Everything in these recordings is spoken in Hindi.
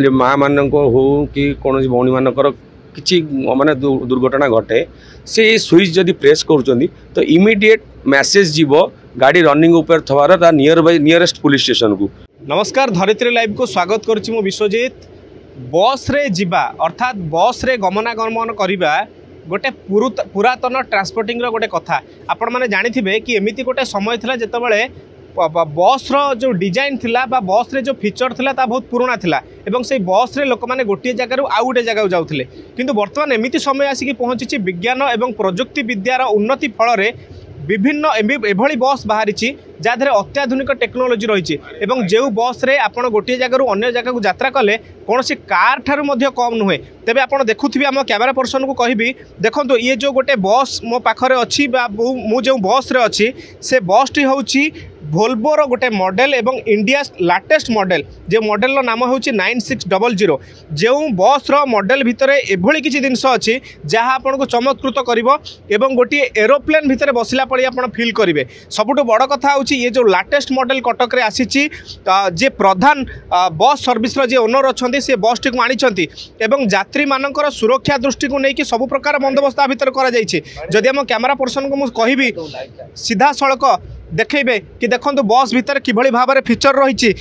माँ मान हो कि कौन भौणी मानकर किसी माने दुर्घटना घटे से स्विच जदि प्रेस कर तो इमिडिएट मैसेज जीव गाड़ी रनिंग ऊपर थवार नियरेस्ट पुलिस स्टेशन को। नमस्कार, धरित्री लाइव को स्वागत करुच्ची मु विश्वजीत। बस रे जीवा अर्थात बस रे गमनागमन करवा गोटे पुरातन ट्रांसपोर्टिंग गोटे कथा आपण मैंने जानी कि एमती गोटे समय था जितेबाला बस रो जो डिजाइन थिला बा बस रे जो फीचर थिला ता बहुत पुराना थिला एवं से बस रे लोक माने गोटे जगह आउ गोटे जगह जाउथिले। किंतु वर्तमान एमिति समय आसिक पहुँची विज्ञान एवं प्रजुक्ति विद्यार उन्नति फल विभिन्न एभली बस बाहरी जहाँ अत्याधुनिक टेक्नोलोजी रही एवं जो बस रे आपण गोटे जगह अन्य जगह को यात्रा कले कौन सी कार ठारू मध्य कम नुहे। तेबे आपण देखुथिबे आम कैमरा पर्सन को कहबी देखंतु ये जो गोटे बस मो पाखरे अच्छी मु जो बस रे अच्छी से बस टी होउची वोल्वोर गोटे मॉडल एवं इंडिया लाटेस्ट मॉडल जो मॉडल नाम हूँ 9600 जो बस रो मॉडल भितर एभली किसी जिनस अच्छी जहाँ आपन को चमत्कृत करिवो एवं गोटे एरोप्लेन भितर बसला पड़ी आपन फील करेंगे। सबुठु बड़ कथा हूँ ये जो लाटेस्ट मॉडल कटक रे आसीची जे प्रधान बस सर्विस रो जे ओनर अच्छा से बस टी आनी एवं यात्री मानकर सुरक्षा दृष्टि को लेकिन सब प्रकार बंदोबस्त भितर करा आम कैमरा पर्सन को मुझे कहबी सीधा सड़क देखेबे कि देखो बस भितर किभली भाव में फीचर रही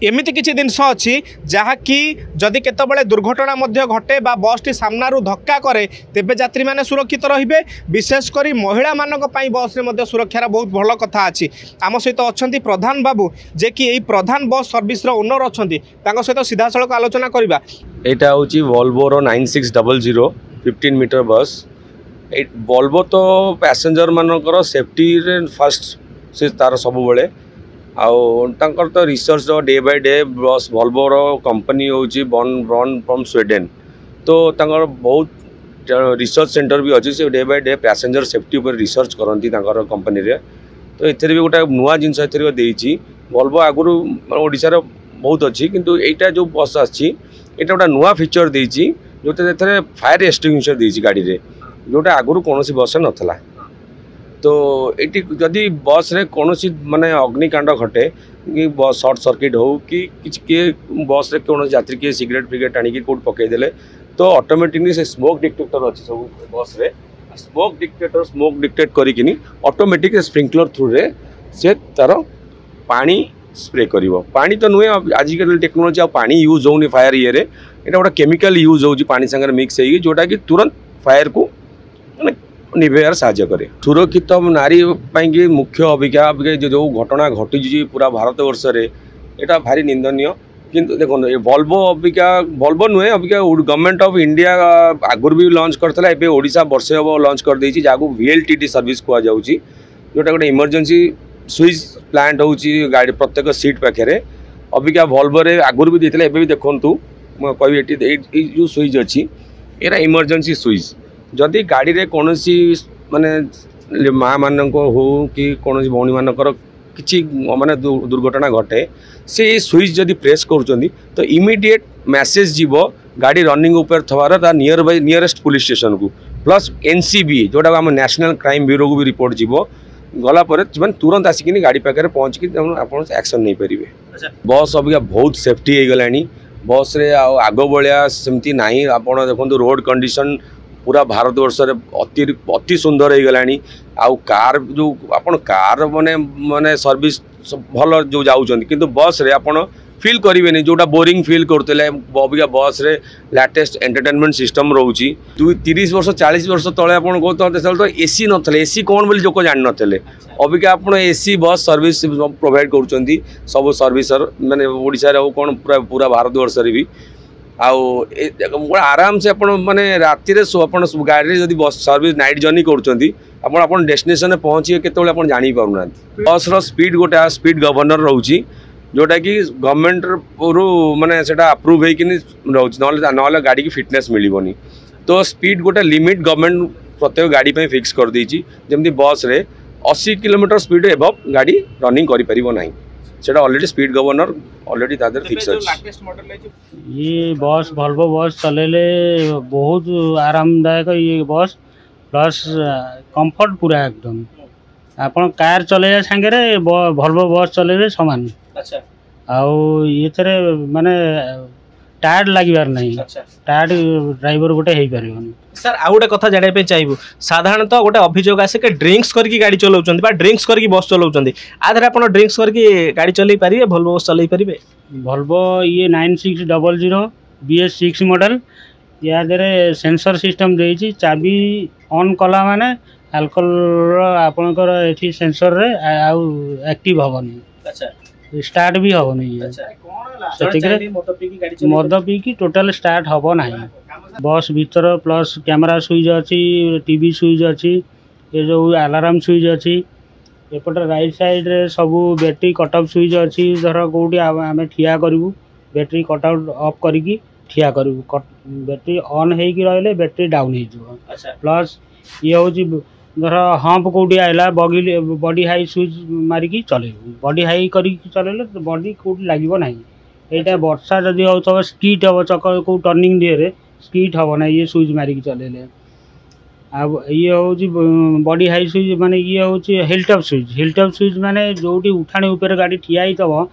एमिति किछि जिनस अच्छी जहाँकि जदि केतबेले दुर्घटना मध्य घटे बा बस टी सामनारू धक्का करे तेबे यात्री माने सुरक्षित रहिबे। विशेषकर महिला मानक पई बस रे मध्य सुरक्षार बहुत भल कथा अछि। आम सहित अच्छा प्रधान बाबू जे कि यही प्रधान बस सर्विस रो ओनर अच्छा सहित सीधा सड़क आलोचना करवा। एटा होची वोल्वोर 9600 15 मीटर बस। वोल्वो तो पैसेंजर मानकर सेफ्टी रे फर्स्ट से तार सब बेले आउर तो रिसर्च डे बाय डे बस वोल्वोर कंपनी होची बॉर्न फ्रॉम स्वीडेन तो तांकर बहुत रिसर्च सेंटर भी अच्छी से day by day passenger safety पर रिसर्च करती कंपनी रे। तो एथेरे भी गोटे नुआ जिनस एथेरे देइची वोल्वो आगुरु ओडिशार बहुत अच्छी किंतु एटा जो बस आछि एटा गोटे नुआ फीचर देइची जोटे एथेरे फायर एक्सटिंग्विशर देइची गाड़ी रे जोटा आगुरु कोनोसी बस नथला। तो ये जदि बस रे कौन माने अग्निकांड घटे कि बस शॉर्ट सर्किट हो कि किए बस रे कौन यात्री किए सिगरेट फिगरेट आनिक कौट पकईदे तो ऑटोमेटिकली से स्मोक डिटेक्टर अच्छी सब बस रे स्मोक डिटेक्ट करी ऑटोमेटिक स्प्रिंकलर थ्रू रे से तार पानी स्प्रे करिवो। पानी तो नुहे आजिकल टेक्नोलोजी आ पानी यूज होनी फायर ये गोटे केमिकल यूज हो पानी संगे मिक्स हो जोटा कि तुरंत फायर को निभेयर साहाय्य करे। सुरक्षित नारी पाई मुख्य अभिज्ञा जो घटना घटी पूरा भारत वर्ष रे एटा भारी निंदनीय। किंतु देखो वोल्वो अभिज्ञा वोल्वो नुहे अभिज्ञा गवर्नमेंट ऑफ इंडिया आगुरी भी लॉन्च करता है ओडिशा वर्षे हम लॉन्च कर देछि जाको VLTT सर्विस कह जाउची जोटा गोटे इमरजेंसी स्विच प्लांट होची गाड़ी प्रत्येक सीट पाखे अभिज्ञा वोल्वो रे आगुरी भी देथिले एबे भी देखंतु म कहबी एटी जो स्विच अच्छी एरा इमरजेंसी स्विच जदि गाड़ी रे कौन सी माने माँ मान हो कि कौन भौणी मानकर किसी माने दुर्घटना घटे से स्विच जदि प्रेस कर तो इमिडिएट मैसेज जीव गाड़ी रनिंग ऊपर थवार नियरेस्ट पुलिस स्टेशन को प्लस NCB जोटा आम नेशनल क्राइम ब्यूरो को भी रिपोर्ट जीव गला तुरंत आसिक गाड़ी पाखे पहुँचिक आप एक्शन नहीं पारे। बस अबिका बहुत सेफ्टी हो गलानी बस रे आग भाया सेमती ना आप देखो रोड कंडीशन पूरा भारत वर्ष अति सुंदर हो गलानी आउ कार जो आपण कार माने माने सर्विस भल जो जाउछन किंतु बस रे आपण फील करेंगे जोटा बोरिंग फील करते अबिका बस रे लेटेस्ट एंटरटेनमेंट सिस्टम रोची 30 वर्ष 40 वर्ष तले आपण तो एसी नथले एसी कौन बोली लोक जान नथले अबिका आपण एसी बस सर्विस प्रोवाइड करूछंती सब सर्विसर माने ओडिसा रे कौन पूरा भारत वर्ष रे भी आउ आराम से आपण माने राति रे गाड़ी जदि बस सर्विस नाइट जर्नी करुँच डेस्टिनेशन पहुँचे केतबेले आपण जानि पारुना बस रो स्पीड गोटे स्पीड गवर्नर रोची जोटा कि गवर्नमेंट रू माने सेटा अप्रूव होइकिन रोची नले गाड़ी की फिटनेस मिलबनी। तो स्पीड गोटे लिमिट गवर्नमेंट प्रत्येक गाड़ी पे फिक्स कर देछि जेमति बस रे 80 किलोमीटर स्पीड एबव गाड़ी रनिंग करि परिबो नाही सेटा ऑलरेडी स्पीड गवर्नर ऑलरेडी तादर फिक्स अछि। ये बस वोल्वो बस चलेले बहुत आरामदायक ये बस प्लस कंफर्ट पूरा एकदम आपन कार चले सांगे वोल्वो बस चले समान। अच्छा आउ ये माने टायर्ड लगिबार नहीं अच्छा टायर्ड ड्राइवर गोटे हो पार सर आउ गोटे कथा जाना चाहिए साधारणतः गोटे अभियोग आसे कि ड्रिंक्स करके गाड़ी चलाउछन्ती बा ड्रिंक्स करके बस चलाउछन्ती आधरे आपण ड्रिंक्स करके गाड़ी चलाई पारिबे भोल्वो बस चलाई पारिबे भल्वो ये 9600 BS6 मॉडल या देरे सेंसर सिस्टम देछि चाबी ऑन कला माने अल्कोहल आपनकर एठी सेंसर रे आउ एक्टिव होबनी अच्छा स्टार्ट भी होबनी मद पी की टोटल स्टार्ट होबो नाही बस भीतर प्लस कैमरा स्विच अच्छी टीवी स्विच अच्छी ये जो अलार्म स्विच अच्छी एपटे राइट साइड रे सबू बैटरी कटअफ स्विच अच्छी धर कौटी आम ठिया करूँ बैटरी कटआउट ऑफ करी ठिया करूँ बैटरी ऑन होगी रही बैटरी डाउन हो प्लस ये हूँ धर हम्प कौटी आएगा बॉडी हाई स्विच मारिकी चलेबू बॉडी हाई करी चलेले बॉडी कौटी लगे ना यहाँ वर्षा जदि हो स्कीट हम चक कौ टर्निंग दिए स्कीट हम ना ये स्विच मारिकी चलेले अब ये हूँ बॉडी हाई स्विच माने ये हूँ हिलटॉप स्विच माने जोटी उठाणी ऊपर गाड़ी ठिया हो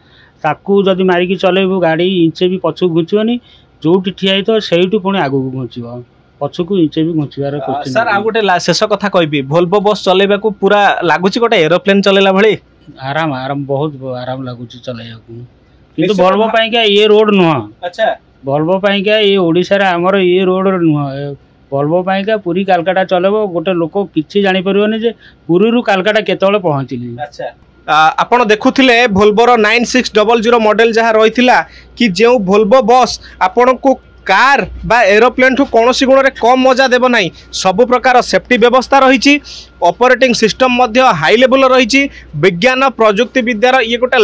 ताकू जदि मारिकी चलेबू गाड़ी इंचे भी पछू घुंचबनी जोटी ठिया हो से पुणी आगू घुंचब पछकू इंचे भी घुंचबार सर आ गोटे शेष कथा कहबी भोल्वो बस चलेबा को पूरा लागुच गोटे एरोप्लेन चलेला भली आराम आराम बहुत आराम लगुच चलैयाकू किंतु भोल्वो पाइका ये रोड नुह अच्छा भोल्वो पाइका ये ओडिशा रे हमर ये रोड नुह भोल्वो पाइका पुरी कालकाटा चलेबो गोटे लोक किछि जानि परिबोनी जे पुरी रु कालकाटा केतबेले पहुँचली अच्छा आपण देखुथिले भोल्वोर 9600 मॉडल जहाँ रही कि जो भोल्वो बस आपण को कार बा एरोप्लेन ठू कौन गुण में कम मजा देव ना सबु प्रकार सेफ्टी व्यवस्था रही ऑपरेटिंग सिस्टम हाई लेवल रही विज्ञान प्रजुक्ति विद्यार ये गोटे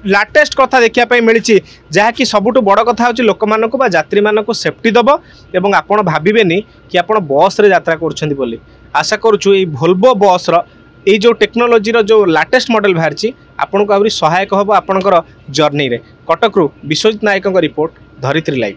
लाटेस्ट कथा देखा मिली जहाँकि सबुठ बड़ कथा हूँ लोक मानक यात्री मानक सेफ्टी दब एवं आपण भावेनि कि आप बस रे यात्रा कर आशा करुँ ये भोल्वो बस ये जो टेक्नोलोजी जो लाटेस्ट मॉडल बाहरी आपन को आहरी सहायक हम आपणकर जर्नी रे कटक रु विश्वजित नायक रिपोर्ट धरित्री लाइव।